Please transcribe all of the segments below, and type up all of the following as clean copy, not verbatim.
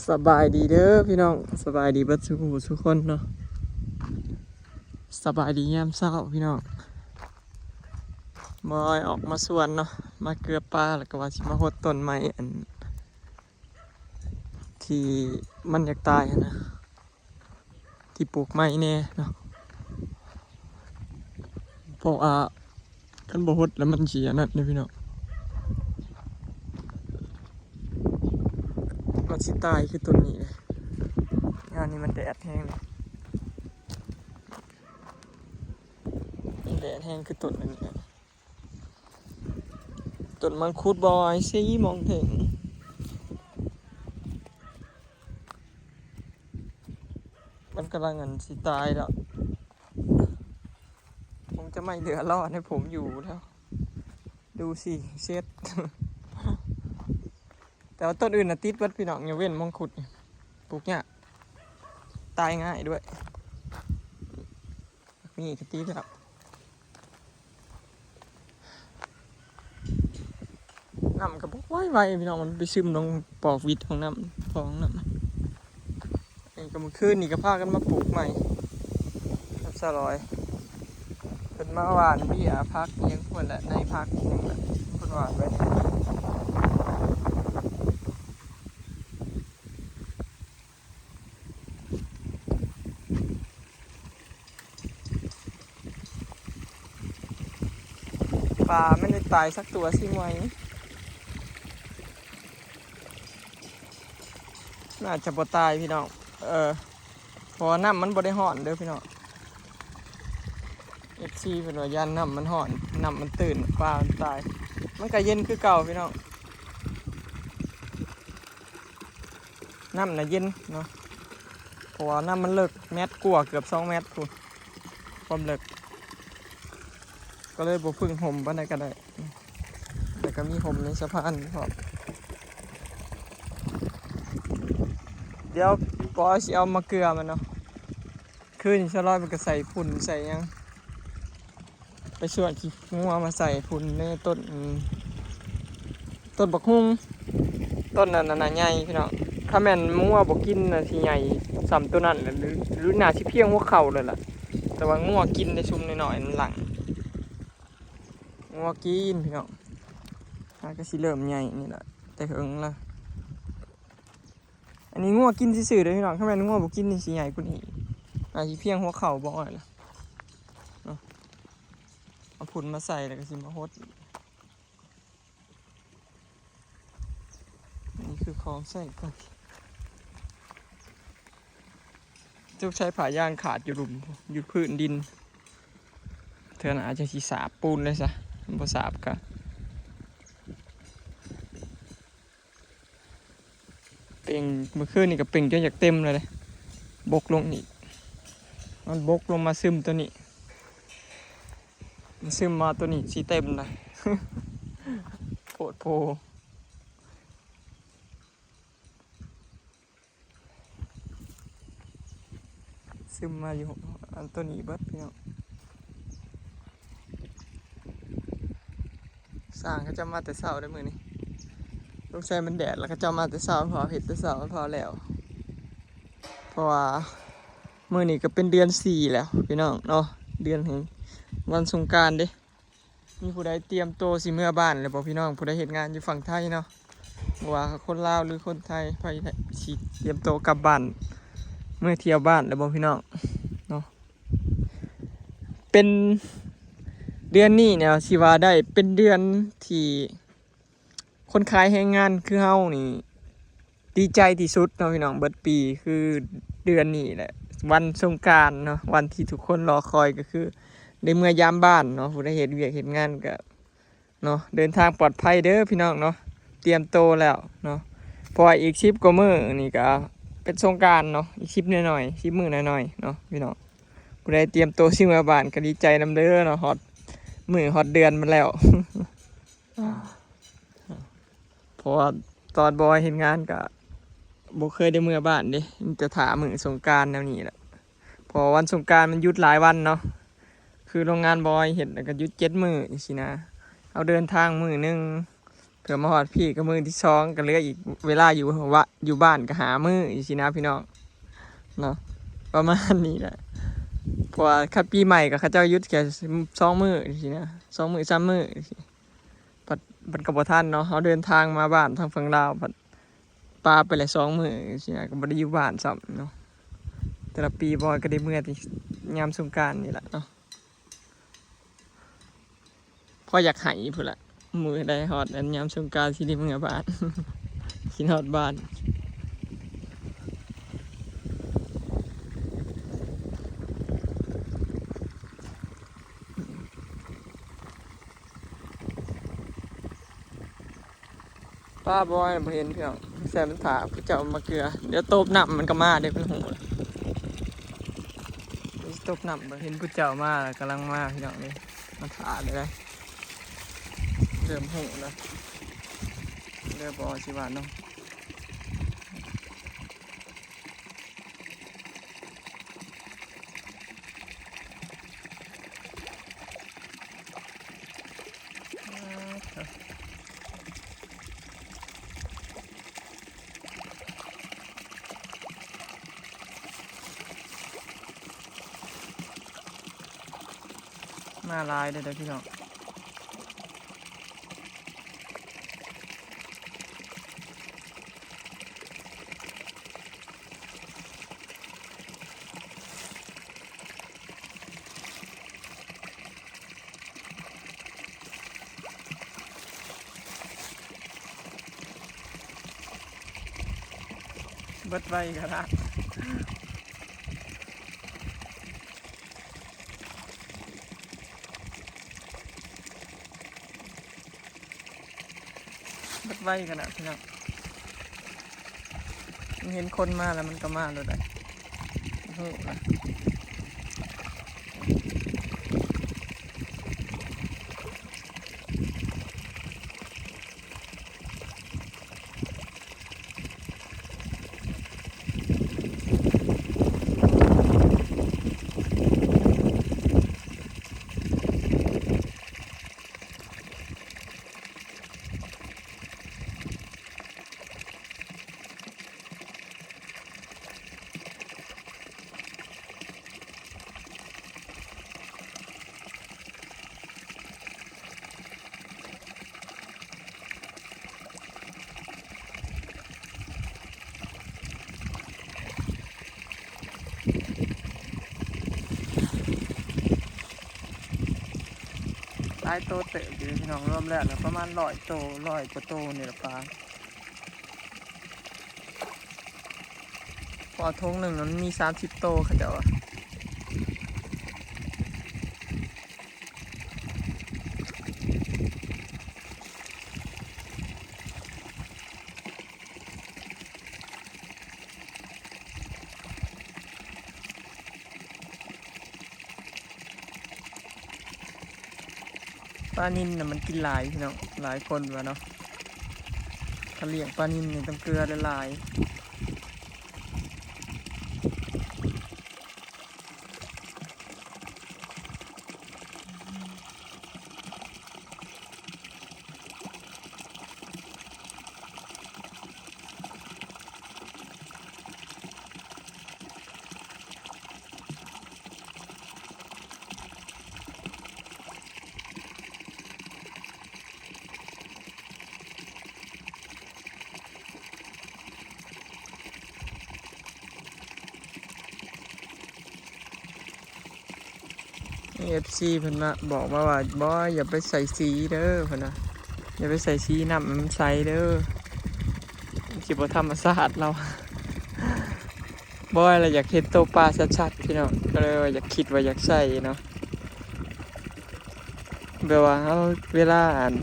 สบายดีเด้อพี่น้องสบายดีเบิดทุกคนเนาะสบายดียามเช้าพี่น้องมอยออกมาสวนเนาะมาเกลือปลาแล้วก็ว่าสิมาหดต้นไม้อันที่มันอยากตายนะที่ปลูกไม้แน่เนาะเพราะว่าคันบ่หดแล้วมันเสียนั่นนี่พี่น้องมันสิตายคือต้นนี้เลยงานนี้มันแดดแห้งเลยแดดแห้งคือต้นนั้นเนี่ยต้นมังคุดบอยซีมองถึงมันกำลังสิตายแล้วคงจะไม่เหลือรอดให้ผมอยู่แล้วดูสิเช็ด แต่ว่าต้นอื่นนะติดวัดพี่น้องอย่าเว้นมังคุดปลูกเนี่ยตายง่ายด้วยนี่ก็ติดแล้วน้ำกระบอกไวพี่น้องมันไปซึมลงปอกวิดของน้ำของน้ำนี่ก็มันขึ้นนี่ก็พากันมาปลูกใหม่ครับสลอยเป็นมาหวานเบี้ยพักเลี้ยงคนแหละในพักอย่างละคนหวานไว้ปลาไม่ได้ตายสักตัวสิไหมน่าจะบ่ตายพี่น้องพอน้ำมันบ่ได้ห่อนเด้อพี่น้องFCเป็นว่ายันน้ำมันห่อนน้ำมันตื่นปลามันตายมันก็เย็นคือเก่าพี่น้องน้ำน่ะเย็นเนาะเพราะว่าน้ำมันเลิกเมตรกว่าเกือบ2 เมตรคุณความเลิกก็เลยบ่พึ่งห่มปานใดก็ได้แต่ก็มีห่มในสะพานพร้อมเดี๋ยวปอสิเอามาเกลือมันเนาะคืนชะลอยมันก็ใส่ฝุ่นใส่ยังไปส่วนขี้งัวมาใส่ฝุ่นในต้นบักฮุ่งต้นนั้นน่ะใหญ่พี่น้องถ้าแม่นงัวบ่กินน่ะสิใหญ่ซ้ำตัวนั้นหรือน่าสิเพียงหัวเข่าเลยล่ะแต่ว่างัวกินได้ซุ่มน้อยๆนั่นหลังงัวกินพี่น้องก็สิเริ่มใหญ่นี่แหละแต่เฮิงละอันนี้งัวกินซื่อๆเลยพี่น้องถ้าแม่นงัวบ่กินนี่สิใหญ่กว่านี้อาจสิเพียงหัวเข่าบ่อ่อยล่ะเนาะเอาฝุ่นมาใส่แล้วก็สิมาหดนี่คือของใส่ก่อนเจ้าใช้ผ่ายางขาดอยู่หลุมอยู่พื้นดินเธออาจจะสีสาบปูนเลยซะบ่สาบกะเป่งเมื่อคืนนี่ก็เป่งจนอยากเต็มเลยบกลงนี่มันบกลงมาซึมตัวนี้มันซึมมาตัวนี้สีเต็มเลยโผดโพซึมมาอยู่อันตัวนี้เบิดพี่น้องสร้างเขาจะมาแต่เช้าได้มือนี่ลูกชายมันแดดแล้วก็จะมาแต่เช้าพอเห็ดแต่เช้าพอแล้วเพราะว่ามือนี่ก็เป็นเดือน4แล้วพี่น้องเนาะเดือนแห่งวันสงกรานต์เด้มีผู้ใดเตรียมโตสิเมื่อบ้านแล้วบอกพี่น้องผู้ใดเห็นงานอยู่ฝั่งไทยเนาะว่าคนลาวหรือคนไทยไปสิเตรียมโตกลับบ้านเมื่อเที่ยวบ้านแล้วบอกพี่น้องเนาะเป็นเดือนนี้เนี่ยสิว่าได้เป็นเดือนที่คนขายแรงงานคือเฮานี่ดีใจที่สุดเนาะพี่น้องเบิดปีคือเดือนนี้แหละวันสงกรานต์เนาะวันที่ทุกคนรอคอยก็คือในเมื่อยามบ้านเนาะผู้ใดเฮ็ดเวียกเฮ็ดงานก็เนาะเดินทางปลอดภัยเด้อพี่น้องเนาะเตรียมโตแล้วเนาะเพราะอีก10 กว่ามื้อนี่ก็เป็นสงกรานต์เนาะอีก10หน่อยๆ10 มื้อหน่อยๆเนาะพี่น้องผู้ใดเตรียมโตสิมาบ้านก็ดีใจนำเด้อเนาะฮอดมื้อฮอดเดือนมันแล้ว เพราะว่าตอนบอยเห็นงานก็บ่เคยได้เมื่อบ้านเด้จะถามมื้อสงกรานต์แนวนี้แหละพอวันสงกรานต์มันหยุดหลายวันเนาะคือโรงงานบอยเห็นก็หยุด7 มื้อจังซี่นะเอาเดินทางมื้อนึงไป ผื่อมาหอดพี่ก็มือที่สองก็เหลืออีกเวลาอยู่ว่าอยู่บ้านก็หามืออีกสินะพี่น้องเนาะประมาณนี้แหละเพราะว่าคัดปีใหม่กับเขาเจ้ายุทธแค่2 มื้อสินะ2 มื้อ3 มื้อปัดกับท่านเนาะเขาเดินทางมาบ้านทางฝั่งลาวปัดปลาไปเลย2 มื้อสินะก็บ่ได้อยู่บ้านซ้ำเนาะแต่ละปีบอยก็ได้เมื่อที่ยามสงกรานต์นี่แหละเนาะพออยากหายพุ่นละมือได้ฮอดอันยามสงกรานต์ที่ได้เมื่อบ้าน กินฮอดบ้านป้าบอยบ่เห็นเพียงแซมถาผู้เจ้ามาเกลือเดี๋ยวตบน้ำมันก็มาเดี๋ยวเป็นหูตบน้ำบ่เห็นผู้เจ้ามากำลังมาพี่น้องนี่มาถาเลยเริ่มหูแล้วเริ่มบอชิวาน้องมาลายได้เลยพี่น้องเบิดไว้ก็ได้เบิดไว้กันนะพี่น้องเห็นคนมาแล้วมันก็มาเลยได้หูนะหลายโตเตะอยู่พี่น้องรวมแล้วนะประมาณ100 โต100 กว่าโตนี่แหละปลาพอทงหนึ่งนั้นมี30 โตเขาเจ้าอะปลานิลน่ะมันกินหลายพี่น้องหลายคนวะเนาะถ้าเลี้ยงปลานิลเนี่ยต้องเกลือหลายFC เพิ่นมาบอกมาว่าบอยอย่าไปใส่สีเด้อเพิ่นนะอย่าไปใส่สีน้ำมันใสเด้อสิบ่ธรรมชาติเรา บอยเราอยากเห็นโตปลาชัดๆพี่น้องก็เลยว่าอยากคิดว่าอยากใส่เนาะแบบว่าเอาเวลาอ่าน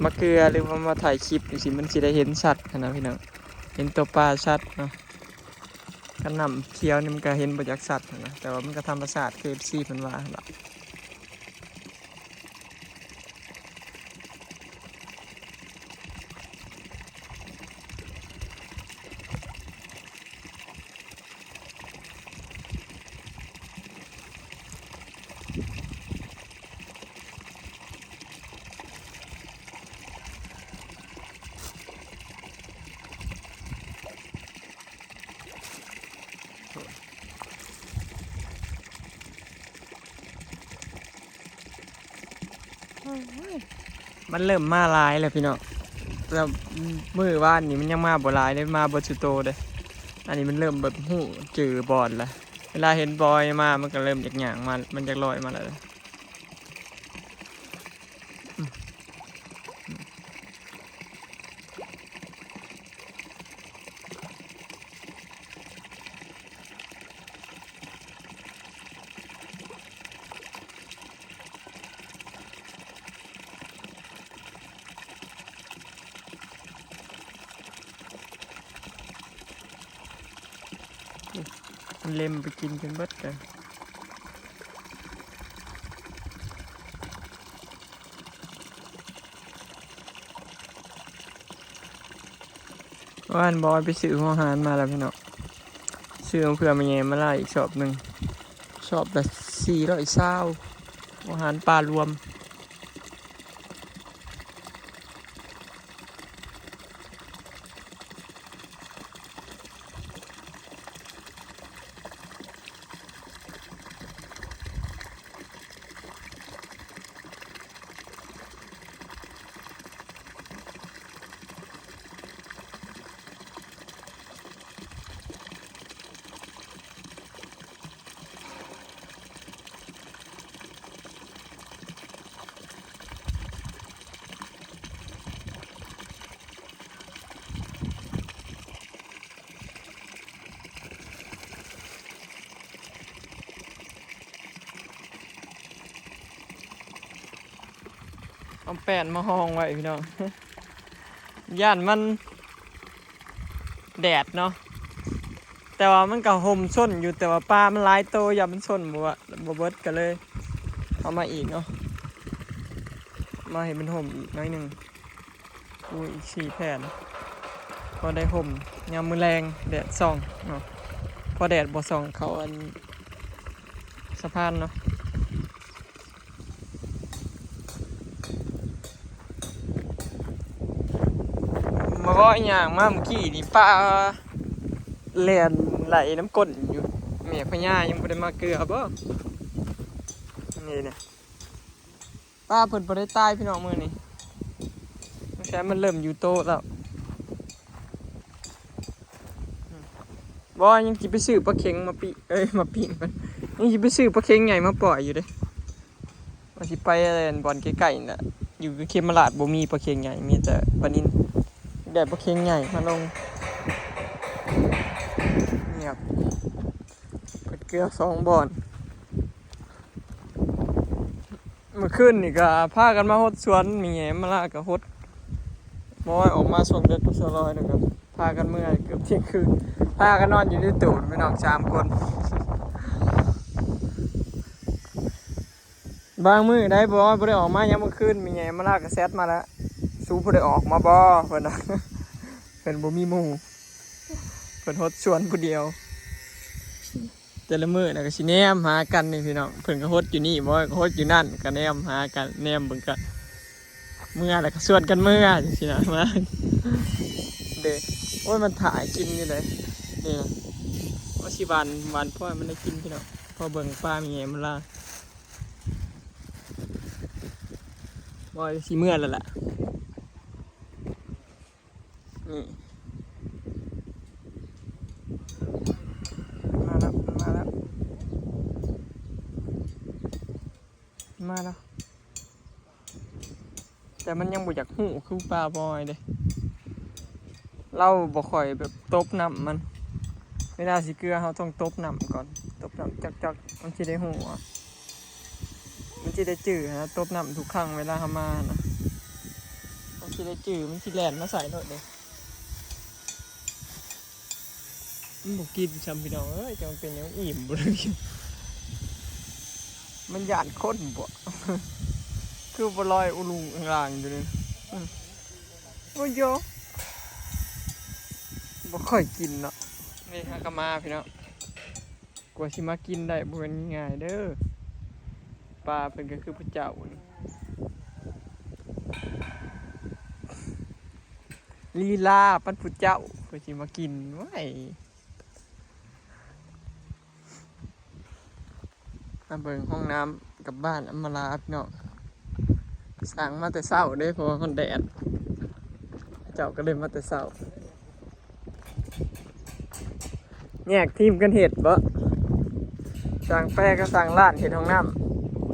มาเกลือหรือว่ามาถ่ายคลิปสิมันสิได้เห็นชัดนะพี่น้องเห็นตัวปลาชัดเนาะกันนำเคี้ยวนี่มันก็เห็นบ่อยากชัดนะแต่ว่ามันก็ธรรมชาติคือ FC เพิ่นว่าล่ะ มันเริ่มมาหลายแล้วพี่น้องแล้วมื้อวานนี่มันยังมาบ่หลายได้มาบ่สุโตเด้อันนี้มันเริ่มแบบหูจือบอดละเวลาเห็นบอยมามันก็เริ่มจากหยางมามันจากลอยมาแล้วมันเล็มไปกินจนเบิดเลยว่านบอยไปซื้อหัวหารมาแล้วพี่น้องซื้อเพื่อมาแย่มาล่าอีกชอบหนึ่งชอบละ420หัวหารปลารวมเอาแป้นมาห้องไว้พี่น้อง ย่านมันแดดเนาะแต่ว่ามันก็ห่มส้นอยู่แต่ว่าปลามันหลายโตอย่ามันส้นบ่เบิดกันเลยเอามาอีกเนาะมาให้มันห่มอีกน้อยหนึ่งดูอีก4 แผ่นพอได้ห่มยามมื้อแรงแดดส่องเนาะพอแดดบ่ส่องเขาอันสะพานเนาะมาก็อย่างมาเมื่อกี้นี่ป้าแล่นไหลน้ำก้นอยู่แม่พญายังบ่ได้มาเกลือบ่นี่เนี่ยป้าเพิ่นบ่ได้ตายพี่น้องมื้อนี้แค่มันเริ่มอยู่โตแล้วบ่ยังสิไปซื้อปลาเข็งมาปิมาปิ้งมันยังสิไปซื้อปลาเข็งใหญ่มาปล่อยอยู่เด้ว่าสิไปอะไรบ่อนใกล้ๆน่ะอยู่เขมราชบ่มีปลาเข็งใหญ่มีแต่ปลานิลได้ปลาเข็งใหญ่มาลงเงียบเปิดเกลือ2 บ่อนเมื่อคืนนี่ก็พากันมาฮดสวนมีแหมมาลาก็ฮดบ่ว่าออกมาส่งเด็ดสลอยนะครับพากันเมื่อยเกือบเที่ยงคืนพากันนอนอยู่ในตู้พี่น้อง3 คนบางมื้อได้บ่ว่าบ่ได้ออกมายามมื้อคืนมีแหมมาลาก็แซดมาแล้วสู้บ่ได้ออกมาบ่เพิ่นน่ะ เพิ่นบ่มีหมู่เพิ่นฮดสวนผู้เดียวแต่ละมื้อน่ะก็สิแนมหากันนี่พี่น้องเพิ่นก็ฮดอยู่นี่บ่ก็ฮดอยู่นั่นก็แนมหากันแนมเบิ่งกันเมื่อแล้วก็ชวนกันเมื่อจังซี่นะมาเด้โอ้ยมันถ่ายกินอยู่เลยนี่นะว่าสิหวานพ่อมันได้กินพี่น้องพอเบิ่งปลามีแหมันล่ะบ่สิเมื่อแล้วล่ะนี่มาแล้วแต่มันยังบ่อยากหูคือปลาบอยเด้เราบ่ค่อยแบบตบน้ำมันเวลาสิเกลือเราต้องตบน้ำก่อนตบน้ำจักมันสิได้หูมันสิได้จืดนะตบน้ำทุกครั้งเวลาเฮามานะมันสิได้จืดมันสิแล่นมาใส่รถเด้มันบ่กินซ้ำพี่น้องเอ้ยจังเป็นหยังอิ่มบ่เลยมันย่านคนบ่ คือบ่ลอยอุลุงข้างล่างอยู่นี่โอ้ยโยบ่ค่อยกินเนาะนี่ฮะก็มาพี่เนาะกว่าสิมากินได้บ่เป็นง่ายเด้อปลาเพิ่นก็คือพระเจ้าลีลาปันพุทธเจ้าเพิ่นสิมากินไว้มาเบิ่งห้องน้ำกับบ้านอำมาลาพี่เนาะ สั่งมาแต่เช้าเด้เพราะว่ามันแดดเจ้าก็เลยมาแต่เช้าแยกทีมกันเห็ดบ่สั่งแป้ก็สั่งร้านเห็ดห้องน้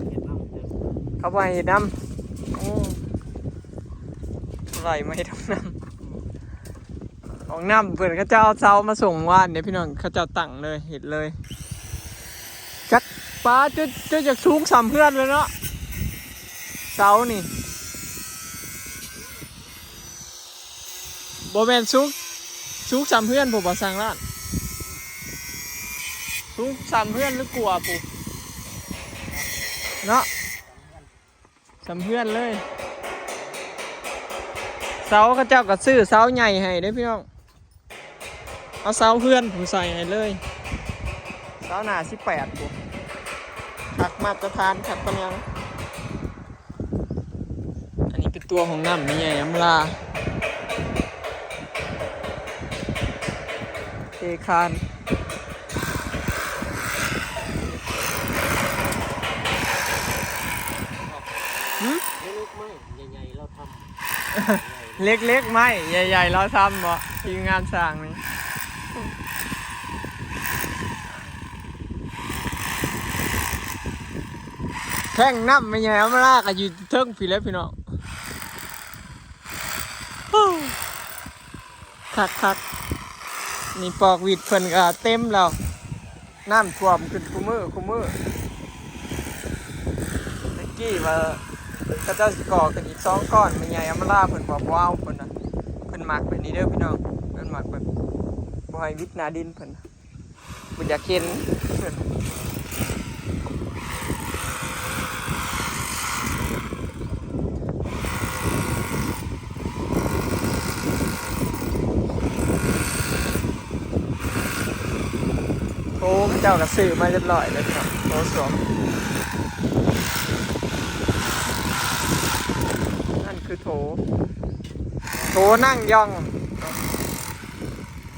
ำเขาไปเห็ดน้ำโอ้ไหลมาเห็ดห้องน้ำห้องน้ำเพื่อนเขาเจ้าเช้ามาส่งว่านเนี่ยพี่น้องเขาเจ้าตั้งเลยเห็ดเลยจักป้าจะจากสูงสามเพื่อนเลยเนาะเช้านี่โบแมนสูงสามเพื่อนผมบอกสั่งร้านสูงสามเพื่อนหรือกลัวปุ๊เนาะสามเพื่อนเลยเสาเขาเจ้าก็ซื้อเสาใหญ่ให้เด้พี่น้องเอาเสาเพื่อนผมใส่ให้เลยเสาหนา18ปุ๊ขักมาตรฐานขัดปัญญาอันนี้เป็นตัวของน้ำนี่ไงยำลาเทคานเล็กๆไม่ใหญ่ๆเราทำบ่ทีมงานสร้างนี่แข่งน้ำไม่ใหญ่เอามาลากกันอยู่เทิงพี่แล้วพี่น้องคักนี่ปอกวิดเพิ่นก็เต็มแล้วน้ำท่วมขึ้นคุมือตะกี้ว่าก็จะก่อกันอีก2 ก้อนไม่ใหญ่เอามาลากเพิ่นบอกว้าวเพิ่นน่ะเพิ่นมักแบบนี้เด้อพี่น้องเพิ่นมักแบบบ่ให้วิดหน้าดินเพิ่นบ่อยากเห็นโอ้เจ้าก็ซื้อมาเรียบร้อยแล้วพี่น้องโอ้สวมนั่นคือโถนั่งย่อง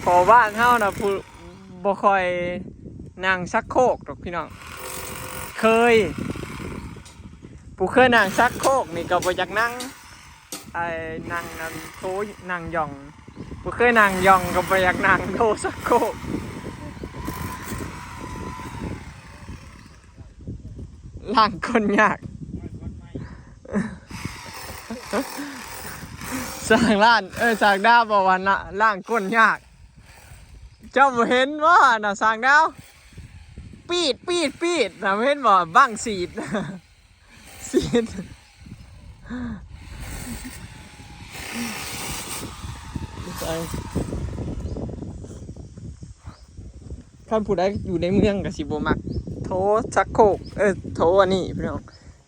พอบ้านเฮาน่ะผู้บ่ค่อยนั่งชักโครกดอกพี่น้องเคยนั่งชักโครกนี่ก็บ่อยากนั่งนั่งโถนั่งย่องผู้เคยนั่งย่องก็บ่อยากนั่งโถชักโครกล้างคนยากสร้างร้านสร้างดาวบอกว่าน่ะล้างก้นยากเจ้าบ่เห็นว่าน่ะสร้างดาวปีดน่ะบ่เห็นบ่บังสีดท่านผู้ใดอยู่ในเมืองก็สิบ่มักโถชักโครกโถอันนี้พี่น้อง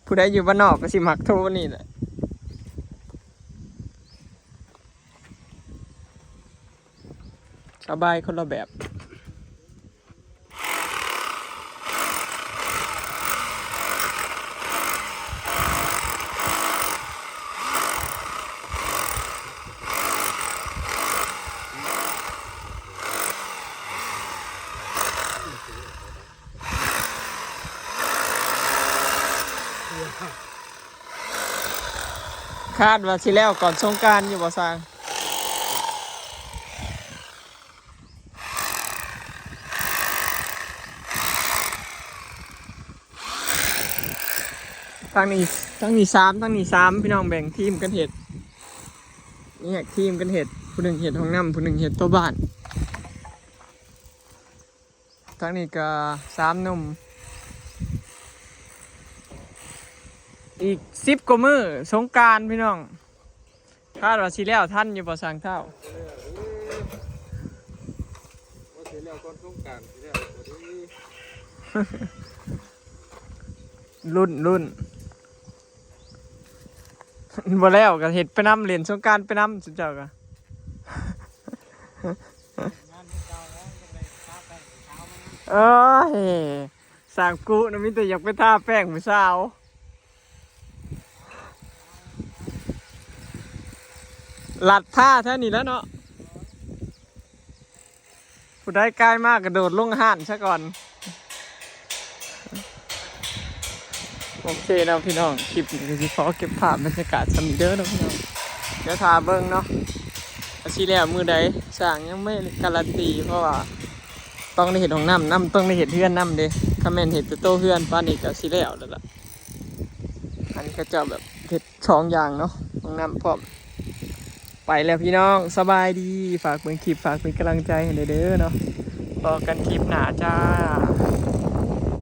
ผู้ใดอยู่บ้านนอกก็สิมักโถอันนี้แหละสบายคนละแบบคาดว่าสิแล้วก่อนสงกรานต์อยู่บ่สร้างทั้งนี้3พี่น้องแบ่งทีมกันเห็ดนี่แหกทีมกันเห็ดผู้หนึ่งเห็ดห้องน้ำผู้หนึ่งเห็ดตัวบ้านทั้งนี้ก็3 หนุ่มอีก10 กว่ามื้อสงกรานต์พี่น้องคาดว่าสิแล้วท่านอยู่บ่สร้างเท่ารุ่นบ่แล้วก็เฮ็ดไปนำเล่นสงกรานต์ไปนำสุดเจ้าก็เอ้ยสร้างกูน่ะมีแต่อยากไปทาแป้งผู้สาวหลัดท่าแท่นี้แล้วเนาะผู้ใดใกล้มากกระโดดลงห่านซะก่อน โอเคเนาะพี่น้องคลิปนี้ก็สิขอเก็บภาพบรรยากาศสำนีเด้อเนาะพี่น้องเดี๋ยวทาเบิ่งเนาะอาชีแล้วมือใดสร้างยังไม่การันตีเพราะว่าต้องได้เห็นของน้ำต้องได้เห็นเพื่อนน้ำเด้คอมเมนต์เห็นตัวโตเพื่อนป้านนี้ก็สิแล้วแล้วล่ะอันนี้ก็จะแบบเห็ด2อย่างเนาะของน้ำพร้อมไปแล้วพี่น้องสบายดีฝากเป็นคลิปฝากเป็นกำลังใจให้เด้อเนาะต่อกันคลิปหน้าจ้า